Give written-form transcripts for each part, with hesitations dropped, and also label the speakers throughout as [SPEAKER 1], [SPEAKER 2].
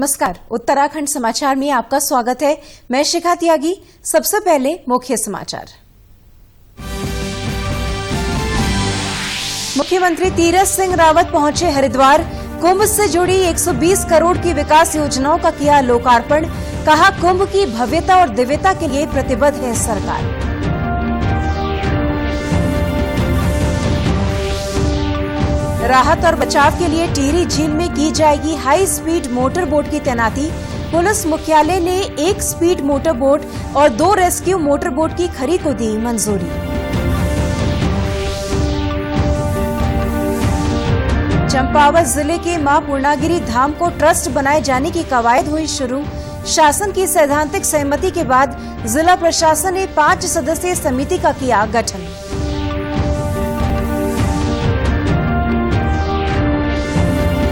[SPEAKER 1] नमस्कार, उत्तराखंड समाचार में आपका स्वागत है। मैं शिखा त्यागी। सबसे पहले मुख्य समाचार। मुख्यमंत्री तीरथ सिंह रावत पहुंचे हरिद्वार। कुंभ से जुड़ी 120 करोड़ की विकास योजनाओं का किया लोकार्पण। कहा, कुंभ की भव्यता और दिव्यता के लिए प्रतिबद्ध है सरकार। राहत और बचाव के लिए टिहरी झील में की जाएगी हाई स्पीड मोटर बोट की तैनाती। पुलिस मुख्यालय ने 1 स्पीड मोटर बोट और 2 रेस्क्यू मोटर बोट की खरीद को दी मंजूरी। चंपावत जिले के मां पूर्णागिरी धाम को ट्रस्ट बनाए जाने की कवायद हुई शुरू। शासन की सैद्धांतिक सहमति के बाद जिला प्रशासन ने 5 सदस्यीय समिति का किया गठन।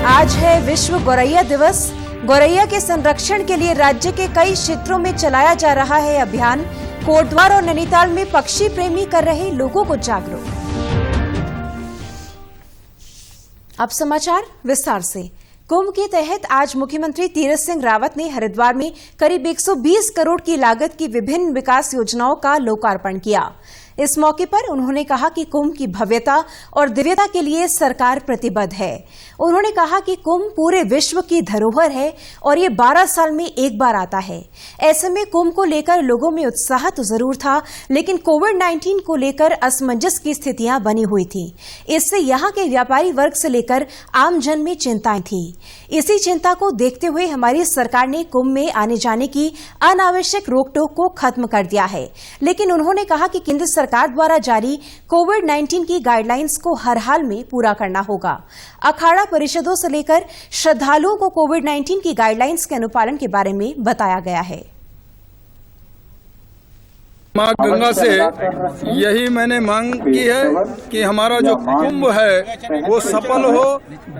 [SPEAKER 1] आज है विश्व गौरैया दिवस। गौरैया के संरक्षण के लिए राज्य के कई क्षेत्रों में चलाया जा रहा है अभियान। कोटद्वार और नैनीताल में पक्षी प्रेमी कर रहे लोगों को जागरूक। अब समाचार विस्तार से। कुंभ के तहत आज मुख्यमंत्री तीरथ सिंह रावत ने हरिद्वार में करीब 120 करोड़ की लागत की विभिन्न विकास योजनाओं का लोकार्पण किया। इस मौके पर उन्होंने कहा कि कुंभ की भव्यता और दिव्यता के लिए सरकार प्रतिबद्ध है। उन्होंने कहा कि कुंभ पूरे विश्व की धरोहर है और ये 12 साल में एक बार आता है। ऐसे में कुंभ को लेकर लोगों में उत्साह तो जरूर था, लेकिन कोविड-19 को लेकर असमंजस की स्थितियां बनी हुई थी। इससे यहां के व्यापारी वर्ग से लेकर आम जन में चिंताएं थी। इसी चिंता को देखते हुए हमारी सरकार ने कुंभ में आने जाने की अनावश्यक रोक टोक को खत्म कर दिया है। लेकिन उन्होंने कहा कि केंद्र सरकार द्वारा जारी कोविड-19 की गाइडलाइंस को हर हाल में पूरा करना होगा। अखाड़ा परिषदों से लेकर श्रद्धालुओं को कोविड-19 की गाइडलाइंस के अनुपालन के बारे में बताया गया है।
[SPEAKER 2] मां गंगा से यही मैंने मांग की है कि हमारा जो कुंभ है वो सफल हो,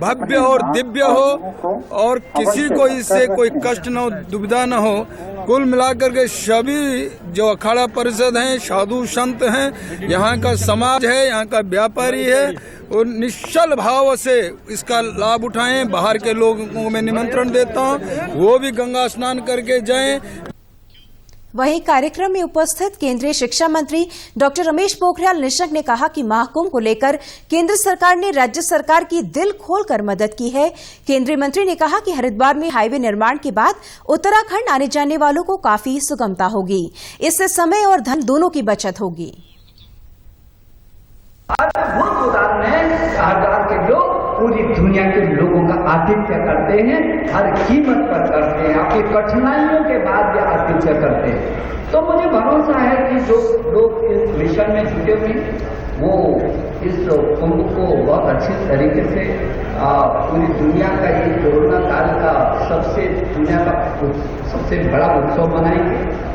[SPEAKER 2] भव्य और दिव्य हो और किसी को इससे कोई कष्ट न हो, दुविधा न हो। कुल मिलाकर के सभी जो अखाड़ा परिषद हैं, साधु संत हैं, यहाँ का समाज है, यहाँ का व्यापारी है, और निश्चल भाव से इसका लाभ उठाएं। बाहर के लोगों को मैं निमंत्रण देता हूँ, वो भी गंगा स्नान करके जाएं।
[SPEAKER 1] वहीं कार्यक्रम में उपस्थित केंद्रीय शिक्षा मंत्री डॉक्टर रमेश पोखरियाल निशंक ने कहा कि महाकुंभ को लेकर केंद्र सरकार ने राज्य सरकार की दिल खोलकर मदद की है। केंद्रीय मंत्री ने कहा कि हरिद्वार में हाईवे निर्माण के बाद उत्तराखंड आने जाने वालों को काफी सुगमता होगी। इससे समय और धन दोनों की बचत होगी।
[SPEAKER 3] हरिद्वार के लोग पूरी दुनिया के लोगों का आतिथ्य करते हैं, हर कीमत पर करते हैं, अपनी कठिनाइयों के बाद ये आतिथ्य करते हैं। तो मुझे भरोसा है कि जो लोग इस मिशन में जुटे हुए वो इस कुंभ को बहुत अच्छी तरीके से पूरी दुनिया का ये कोरोना काल का दुनिया का सबसे बड़ा उत्सव मनाएंगे।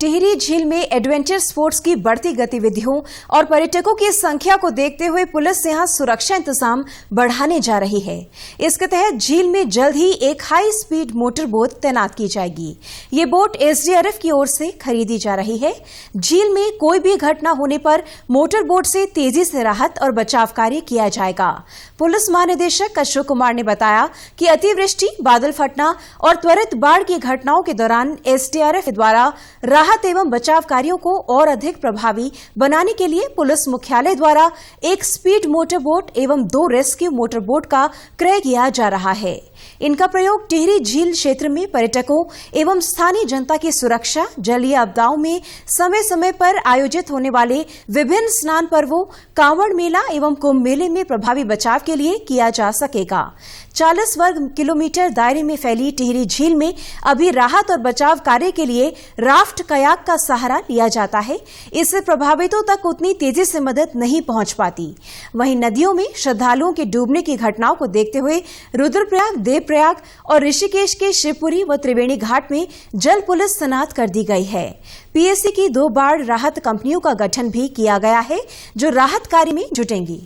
[SPEAKER 1] टिहरी झील में एडवेंचर स्पोर्ट्स की बढ़ती गतिविधियों और पर्यटकों की संख्या को देखते हुए पुलिस यहां सुरक्षा इंतजाम बढ़ाने जा रही है। इसके तहत झील में जल्द ही एक हाई स्पीड मोटर बोट तैनात की जाएगी। ये बोट एसडीआरएफ की ओर से खरीदी जा रही है। झील में कोई भी घटना होने पर मोटर बोट से तेजी से राहत और बचाव कार्य किया जाएगा। पुलिस महानिदेशक अशोक कुमार ने बताया कि अतिवृष्टि, बादल फटना और त्वरित बाढ़ की घटनाओं के दौरान एसडीआरएफ द्वारा राहत एवं बचाव कार्यों को और अधिक प्रभावी बनाने के लिए पुलिस मुख्यालय द्वारा 1 स्पीड मोटर बोट एवं 2 रेस्क्यू मोटर बोट का क्रय किया जा रहा है। इनका प्रयोग टिहरी झील क्षेत्र में पर्यटकों एवं स्थानीय जनता की सुरक्षा, जलीय आपदाओं में समय समय पर आयोजित होने वाले विभिन्न स्नान पर्वों, कांवड़ मेला एवं कुंभ मेले में प्रभावी बचाव के लिए किया जा सकेगा। 40 वर्ग किलोमीटर दायरे में फैली टिहरी झील में अभी राहत और बचाव कार्य के लिए राफ्ट, कयाक का सहारा लिया जाता है। इससे प्रभावितों तक उतनी तेजी से मदद नहीं पहुंच पाती। वहीं नदियों में श्रद्धालुओं के डूबने की घटनाओं को देखते हुए रुद्रप्रयाग, देवप्रयाग और ऋषिकेश के शिवपुरी व त्रिवेणी घाट में जल पुलिस तैनात कर दी गई है। पीएससी की 2 बाढ़ राहत कंपनियों का गठन भी किया गया है, जो राहत कार्य में जुटेंगी।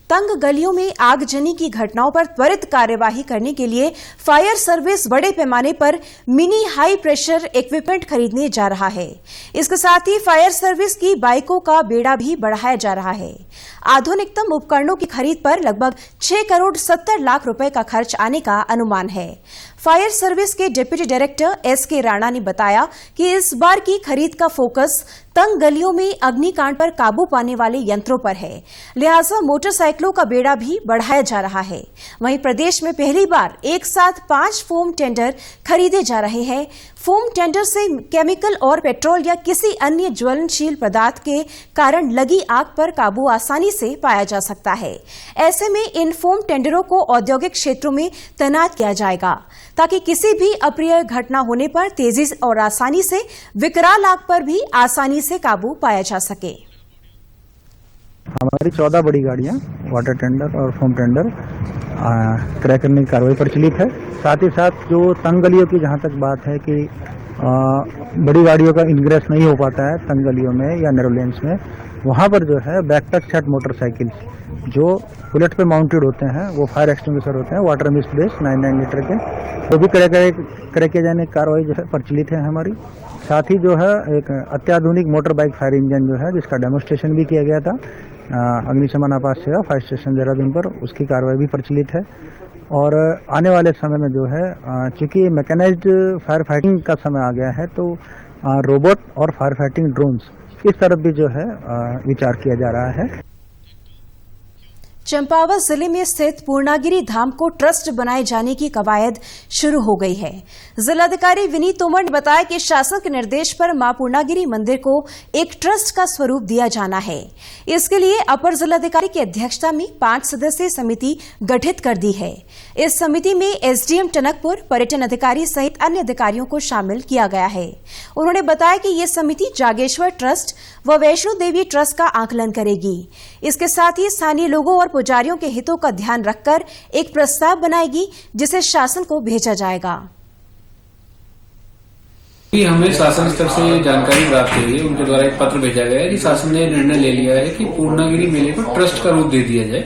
[SPEAKER 1] तंग गलियों में आगजनी की घटनाओं पर त्वरित कार्यवाही करने के लिए फायर सर्विस बड़े पैमाने पर मिनी हाई प्रेशर इक्विपमेंट खरीदने जा रहा है। इसके साथ ही फायर सर्विस की बाइकों का बेड़ा भी बढ़ाया जा रहा है। आधुनिकतम उपकरणों की खरीद पर लगभग 6 करोड़ 70 लाख रुपए का खर्च आने का अनुमान है। फायर सर्विस के डिप्टी डायरेक्टर एस.के. राणा ने बताया कि इस बार की खरीद का फोकस तंग गलियों में अग्निकांड पर काबू पाने वाले यंत्रों पर है, लिहाजा मोटरसाइकिलों का बेड़ा भी बढ़ाया जा रहा है। वहीं प्रदेश में पहली बार एक साथ 5 फोम टेंडर खरीदे जा रहे हैं। फोम टेंडर से केमिकल और पेट्रोल या किसी अन्य ज्वलनशील पदार्थ के कारण लगी आग पर काबू आसानी से पाया जा सकता है। ऐसे में इन फोम टेंडरों को औद्योगिक क्षेत्रों में तैनात किया जाएगा ताकि किसी भी अप्रिय घटना होने पर तेजी और आसानी से विकराल आग पर भी आसानी से काबू पाया जा सके।
[SPEAKER 4] हमारी 14 बड़ी गाड़ियां वाटर टेंडर और फोम टेंडर क्रय करने की कार्रवाई प्रचलित है। साथ ही साथ जो तंग गलियों की जहां तक बात है कि बड़ी गाड़ियों का इनग्रेस नहीं हो पाता है तंग गलियों में या नैरो लेन्स में, वहां पर जो है बैक टच सेट मोटरसाइकिल जो बुलेट पे माउंटेड होते हैं, वो फायर एक्सटिंग्विशर होते हैं वाटर मिस्ट बेस 99 लीटर के, वो भी क्रय किए जाने की कार्रवाई जो है प्रचलित है हमारी। साथ ही जो है एक अत्याधुनिक मोटर बाइक फायर इंजन जो है जिसका डेमोन्स्ट्रेशन भी किया गया था अग्निशमन आपात सेवा फायर स्टेशन देहरादून पर, उसकी कार्रवाई भी प्रचलित है। और आने वाले समय में जो है चूंकि मैकेनाइज्ड फायर फाइटिंग का समय आ गया है, तो रोबोट और फायर फाइटिंग ड्रोन्स इस तरफ भी जो है विचार किया जा रहा है।
[SPEAKER 1] चंपावत जिले में स्थित पूर्णागिरि धाम को ट्रस्ट बनाए जाने की कवायद शुरू हो गई है। जिलाधिकारी विनीत तोमर ने बताया कि शासन के निर्देश पर मां पूर्णागिरि मंदिर को एक ट्रस्ट का स्वरूप दिया जाना है। इसके लिए अपर जिलाधिकारी की अध्यक्षता में 5 सदस्यीय समिति गठित कर दी है। इस समिति में एसडीएम टनकपुर, पर्यटन अधिकारी सहित अन्य अधिकारियों को शामिल किया गया है। उन्होंने बताया कि ये समिति जागेश्वर ट्रस्ट व वैष्णो देवी ट्रस्ट का आकलन करेगी। इसके साथ ही स्थानीय लोगों और पुजारियों के हितों का ध्यान रखकर एक प्रस्ताव बनाएगी जिसे शासन को भेजा जाएगा।
[SPEAKER 5] हमें शासन स्तर से जानकारी प्राप्त हुई है, उनके द्वारा एक पत्र भेजा गया है कि शासन ने निर्णय ले लिया है कि पूर्णागिरि मेले को ट्रस्ट का रूप दे दिया जाए।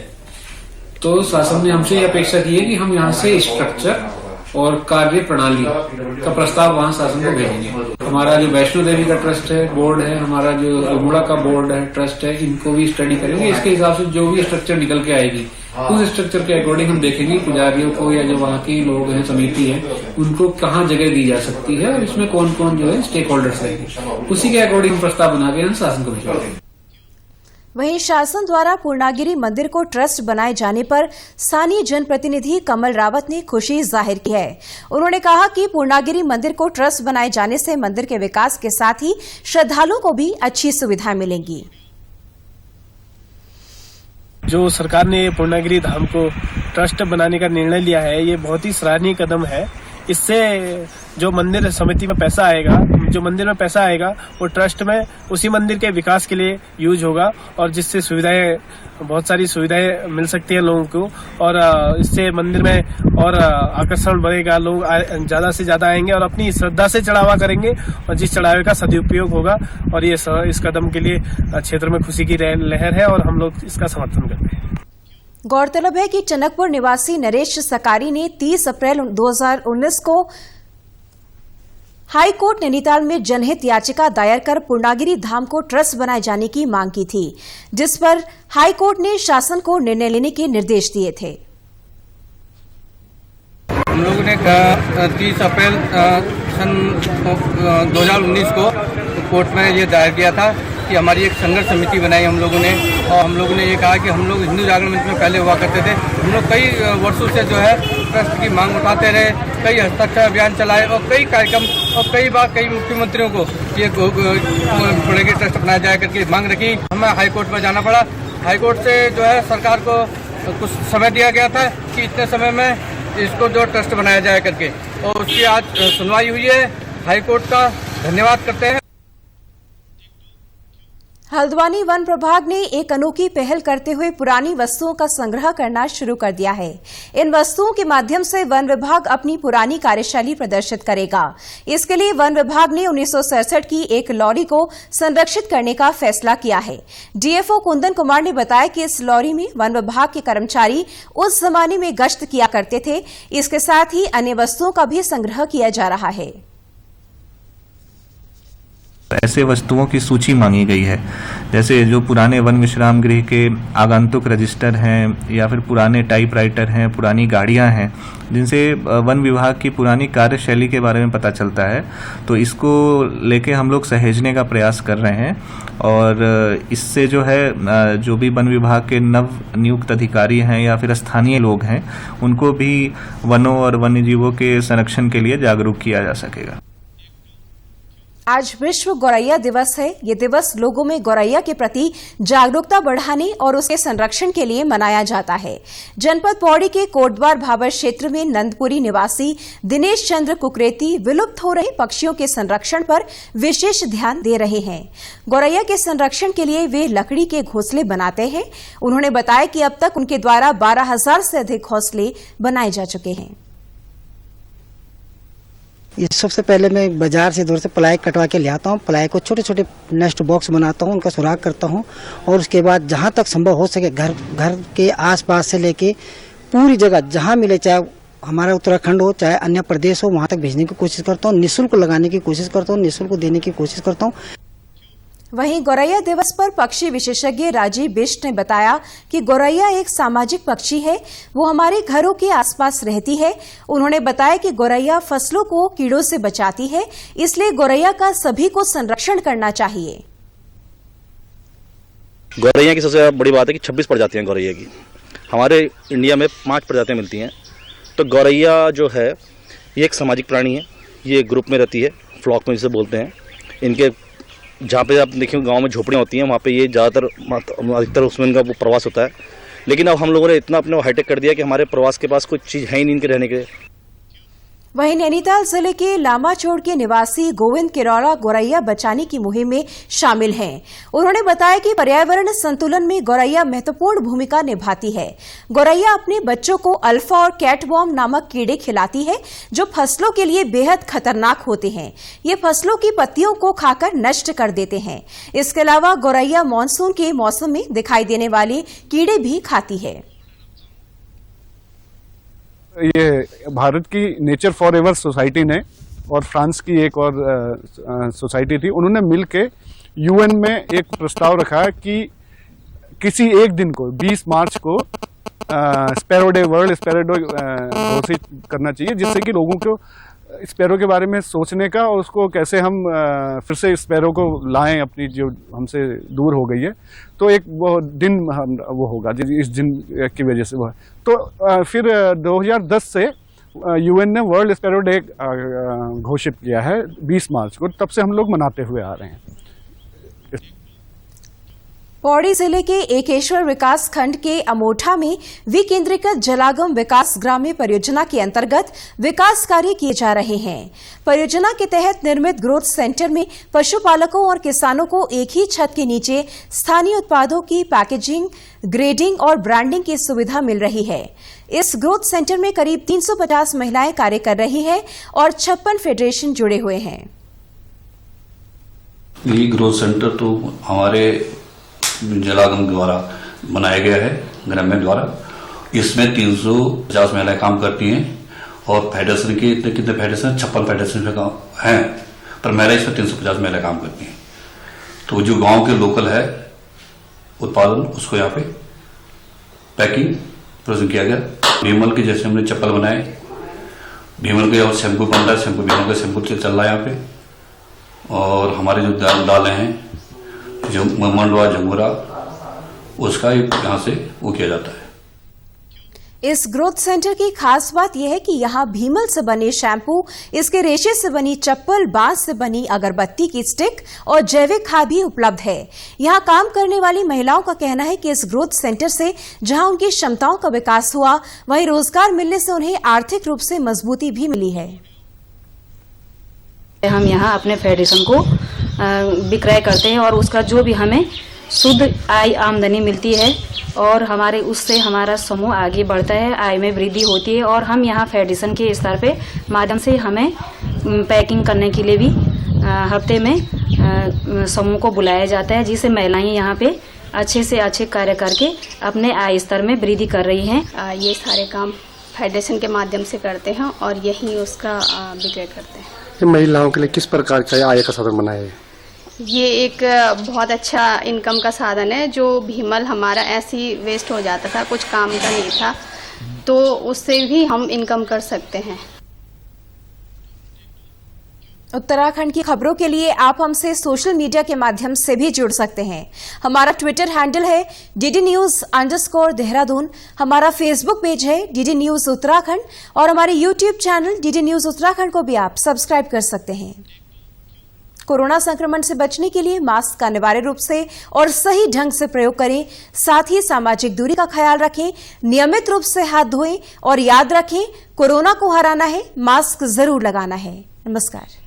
[SPEAKER 5] तो शासन ने हमसे ये अपेक्षा की है कि हम यहाँ से स्ट्रक्चर और कार्य प्रणाली का प्रस्ताव वहां शासन को भेजेंगे। हमारा जो वैष्णो देवी का ट्रस्ट है, बोर्ड है, हमारा जो अल्मोड़ा का बोर्ड है, ट्रस्ट है, इनको भी स्टडी करेंगे। इसके हिसाब से जो भी स्ट्रक्चर निकल के आएगी उस स्ट्रक्चर के अकॉर्डिंग हम देखेंगे पुजारियों को या जो वहाँ के लोग हैं, समिति है, उनको कहाँ जगह दी जा सकती है और इसमें कौन कौन जो है स्टेक होल्डर्स रहेंगे, उसी के अकॉर्डिंग प्रस्ताव बना के हम शासन को भेजेंगे।
[SPEAKER 1] वहीं शासन द्वारा पूर्णागिरि मंदिर को ट्रस्ट बनाए जाने पर स्थानीय जनप्रतिनिधि कमल रावत ने खुशी जाहिर की है। उन्होंने कहा कि पूर्णागिरि मंदिर को ट्रस्ट बनाए जाने से मंदिर के विकास के साथ ही श्रद्धालुओं को भी अच्छी सुविधाएं मिलेंगी।
[SPEAKER 6] जो सरकार ने पूर्णागिरि धाम को ट्रस्ट बनाने का निर्णय लिया है, ये बहुत ही सराहनीय कदम है। इससे जो मंदिर समिति में पैसा आएगा, जो मंदिर में पैसा आएगा वो ट्रस्ट में उसी मंदिर के विकास के लिए यूज होगा और जिससे सुविधाएं, बहुत सारी सुविधाएं मिल सकती हैं लोगों को और इससे मंदिर में और आकर्षण बढ़ेगा। लोग ज्यादा से ज्यादा आएंगे और अपनी श्रद्धा से चढ़ावा करेंगे और जिस चढ़ावे का सदुपयोग होगा। और ये इस कदम के लिए क्षेत्र में खुशी की लहर है और हम लोग इसका समर्थन करते हैं।
[SPEAKER 1] गौरतलब है कि टनकपुर निवासी नरेश सकारी ने 30 अप्रैल 2019 को हाई कोर्ट नैनीताल में जनहित याचिका दायर कर पूर्णागिरि धाम को ट्रस्ट बनाए जाने की मांग की थी, जिस पर हाई कोर्ट ने शासन को निर्णय लेने के निर्देश दिए थे।
[SPEAKER 7] हम लोगों ने 30 अप्रैल सन 2019 को कोर्ट में ये दायर किया था कि हमारी एक संघर्ष समिति बनाई हम लोगों ने, और हम लोगों ने ये कहा कि हम लोग हिंदू जागरण मंच में पहले हुआ करते थे। हम लोग कई वर्षों से जो है ट्रस्ट की मांग उठाते रहे, कई हस्ताक्षर अभियान चलाए और कई कार्यक्रम और कई बार कई मुख्यमंत्रियों को ये पूर्णागिरि ट्रस्ट अपनाया जाए करके मांग रखी। हमें हाई कोर्ट में जाना पड़ा। हाई कोर्ट से जो है सरकार को कुछ समय दिया गया था कि इतने समय में इसको जो ट्रस्ट बनाया जाए करके, और उसकी आज सुनवाई हुई है। हाई कोर्ट का धन्यवाद करते हैं।
[SPEAKER 1] हल्द्वानी वन प्रभाग ने एक अनोखी पहल करते हुए पुरानी वस्तुओं का संग्रह करना शुरू कर दिया है। इन वस्तुओं के माध्यम से वन विभाग अपनी पुरानी कार्यशैली प्रदर्शित करेगा। इसके लिए वन विभाग ने 1967 की एक लॉरी को संरक्षित करने का फैसला किया है। डीएफओ कुंदन कुमार ने बताया कि इस लॉरी में वन विभाग के कर्मचारी उस जमाने में गश्त किया करते थे। इसके साथ ही अन्य वस्तुओं का भी संग्रह किया जा रहा है।
[SPEAKER 8] ऐसे वस्तुओं की सूची मांगी गई है, जैसे जो पुराने वन विश्राम गृह के आगंतुक रजिस्टर हैं या फिर पुराने टाइपराइटर हैं, पुरानी गाड़ियां हैं, जिनसे वन विभाग की पुरानी कार्यशैली के बारे में पता चलता है। तो इसको लेके हम लोग सहेजने का प्रयास कर रहे हैं और इससे जो है जो भी वन विभाग के नव नियुक्त अधिकारी हैं या फिर स्थानीय लोग हैं, उनको भी वनों और वन्य जीवों के संरक्षण के लिए जागरूक किया जा सकेगा।
[SPEAKER 1] आज विश्व गौरैया दिवस है। ये दिवस लोगों में गौरैया के प्रति जागरूकता बढ़ाने और उसके संरक्षण के लिए मनाया जाता है। जनपद पौड़ी के कोटद्वार भाबर क्षेत्र में नंदपुरी निवासी दिनेश चंद्र कुकरेती विलुप्त हो रहे पक्षियों के संरक्षण पर विशेष ध्यान दे रहे हैं। गौरैया के संरक्षण के लिए वे लकड़ी के घोंसले बनाते हैं। उन्होंने बताया कि अब तक उनके द्वारा 12,000 से अधिक घोंसले बनाए जा चुके हैं।
[SPEAKER 9] ये सबसे पहले मैं बाजार से दूर से प्लाई कटवा के ले आता हूँ। प्लाई को छोटे छोटे नेस्ट बॉक्स बनाता हूँ, उनका सुराग करता हूँ और उसके बाद जहाँ तक संभव हो सके घर के आसपास से लेके पूरी जगह जहाँ मिले, चाहे हमारा उत्तराखंड हो चाहे अन्य प्रदेश हो, वहाँ तक भेजने की कोशिश करता हूँ। निःशुल्क लगाने की कोशिश करता हूँ, निःशुल्क देने की कोशिश करता हूँ।
[SPEAKER 1] वहीं गौरैया दिवस पर पक्षी विशेषज्ञ राजीव बिष्ट ने बताया कि गौरैया एक सामाजिक पक्षी है, वो हमारे घरों के आसपास रहती है। उन्होंने बताया कि गौरैया फसलों को कीड़ों से बचाती है, इसलिए गौरैया का सभी को संरक्षण करना चाहिए।
[SPEAKER 10] गौरैया की सबसे बड़ी बात है कि 26 प्रजातियां गौरैया की हमारे इंडिया में 5 प्रजातियां मिलती हैं। तो गौरैया जो है ये एक सामाजिक प्राणी है, ये ग्रुप में रहती है, फ्लॉक में जिसे बोलते हैं। इनके जहाँ पे आप देखिए गांव में झोपड़ियाँ होती हैं, वहाँ पे ये ज़्यादातर अधिकतर उसमें इनका वो प्रवास होता है। लेकिन अब हम लोगों ने इतना अपने हाईटेक कर दिया कि हमारे प्रवास के पास कोई चीज़ है ही नहीं इनके रहने के।
[SPEAKER 1] वहीं नैनीताल जिले के लामाचोड़ के निवासी गोविंद किरौरा गौरैया बचाने की मुहिम में शामिल हैं। उन्होंने बताया कि पर्यावरण संतुलन में गौरैया महत्वपूर्ण भूमिका निभाती है। गौरैया अपने बच्चों को अल्फा और कैटवॉर्म नामक कीड़े खिलाती है, जो फसलों के लिए बेहद खतरनाक होते हैं। ये फसलों की पत्तियों को खाकर नष्ट कर देते हैं। इसके अलावा गौरैया मानसून के मौसम में दिखाई देने वाले कीड़े भी खाती है।
[SPEAKER 11] ये भारत की नेचर फॉर एवर सोसाइटी ने और फ्रांस की एक और सोसाइटी थी, उन्होंने मिलके यूएन में एक प्रस्ताव रखा कि किसी एक दिन को 20 मार्च को sparrow day, world sparrow day घोषित करना चाहिए, जिससे कि लोगों को स्पैरो के बारे में सोचने का और उसको कैसे हम फिर से स्पैरो को लाएं अपनी जो हमसे दूर हो गई है। तो एक वो दिन वो होगा इस दिन की वजह से वो है। तो फिर 2010 से यूएन ने वर्ल्ड स्पैरो डे घोषित किया है 20 मार्च को, तब से हम लोग मनाते हुए आ रहे हैं।
[SPEAKER 1] पौड़ी जिले के एकेश्वर विकास खंड के अमोठा में विकेंद्रीकृत जलागम विकास ग्राम्य परियोजना के अंतर्गत विकास कार्य किए जा रहे हैं। परियोजना के तहत निर्मित ग्रोथ सेंटर में पशुपालकों और किसानों को एक ही छत के नीचे स्थानीय उत्पादों की पैकेजिंग, ग्रेडिंग और ब्रांडिंग की सुविधा मिल रही है। इस ग्रोथ सेंटर में करीब 350 महिलाएं कार्य कर रही हैं और 56 फेडरेशन जुड़े हुए हैं।
[SPEAKER 12] ये ग्रोथ सेंटर तो हमारे जलागम द्वारा बनाया गया है, ग्राम्य द्वारा। इसमें 350 महिलाएं काम करती हैं और फेडरेशन की कितने फेडरेशन 56 फेडरेशन हैं, पर महिला इसमें 350 महिलाएं काम करती हैं। तो जो गांव के लोकल है उत्पादन, उसको यहाँ पे पैकिंग प्रोसेसिंग किया गया। भीमल के जैसे हमने चप्पल बनाए, भीमल के और शैम्पू बन रहा है, शैम्पू भीमल का शैम्पू चल रहा है यहाँ पे। और हमारे जो दालें हैं, जो मंडवा झंगोरा, उसका यहाँ से वो किया जाता है।
[SPEAKER 1] इस ग्रोथ सेंटर की खास बात यह है कि यहाँ भीमल से बने शैम्पू, इसके रेशे से बनी चप्पल, बांस से बनी अगरबत्ती की स्टिक और जैविक खाद भी उपलब्ध है। यहाँ काम करने वाली महिलाओं का कहना है कि इस ग्रोथ सेंटर से जहाँ उनकी क्षमताओं का विकास हुआ, वहीं रोजगार मिलने से उन्हें आर्थिक रूप से मजबूती भी मिली है।
[SPEAKER 13] हम यहाँ अपने फेडरेशन को विक्रय करते हैं और उसका जो भी हमें शुद्ध आय आमदनी मिलती है और हमारे उससे हमारा समूह आगे बढ़ता है, आय में वृद्धि होती है। और हम यहाँ फेडरेशन के स्तर पे माध्यम से हमें पैकिंग करने के लिए भी हफ्ते में समूह को बुलाया जाता है, जिससे महिलाएं यहाँ पे अच्छे से अच्छे कार्य करके अपने आय स्तर में वृद्धि कर रही हैं।
[SPEAKER 14] ये सारे काम फेडरेशन के माध्यम से करते हैं और यही उसका विक्रय करते हैं।
[SPEAKER 15] महिलाओं के लिए किस प्रकार का आय का साधन बनाया है?
[SPEAKER 14] ये एक बहुत अच्छा इनकम का साधन है। जो भीमल हमारा ऐसे ही वेस्ट हो जाता था, कुछ काम का नहीं था, तो उससे भी हम इनकम कर सकते हैं।
[SPEAKER 1] उत्तराखंड की खबरों के लिए आप हमसे सोशल मीडिया के माध्यम से भी जुड़ सकते हैं। हमारा ट्विटर हैंडल है DD News_देहरादून, हमारा फेसबुक पेज है DD News उत्तराखंड और हमारे YouTube channel DD News Uttarakhand को भी आप सब्सक्राइब कर सकते हैं। कोरोना संक्रमण से बचने के लिए मास्क का अनिवार्य रूप से और सही ढंग से प्रयोग करें। साथ ही सामाजिक दूरी का ख्याल रखें, नियमित रूप से हाथ धोएं और याद रखें, कोरोना को हराना है, मास्क जरूर लगाना है। नमस्कार।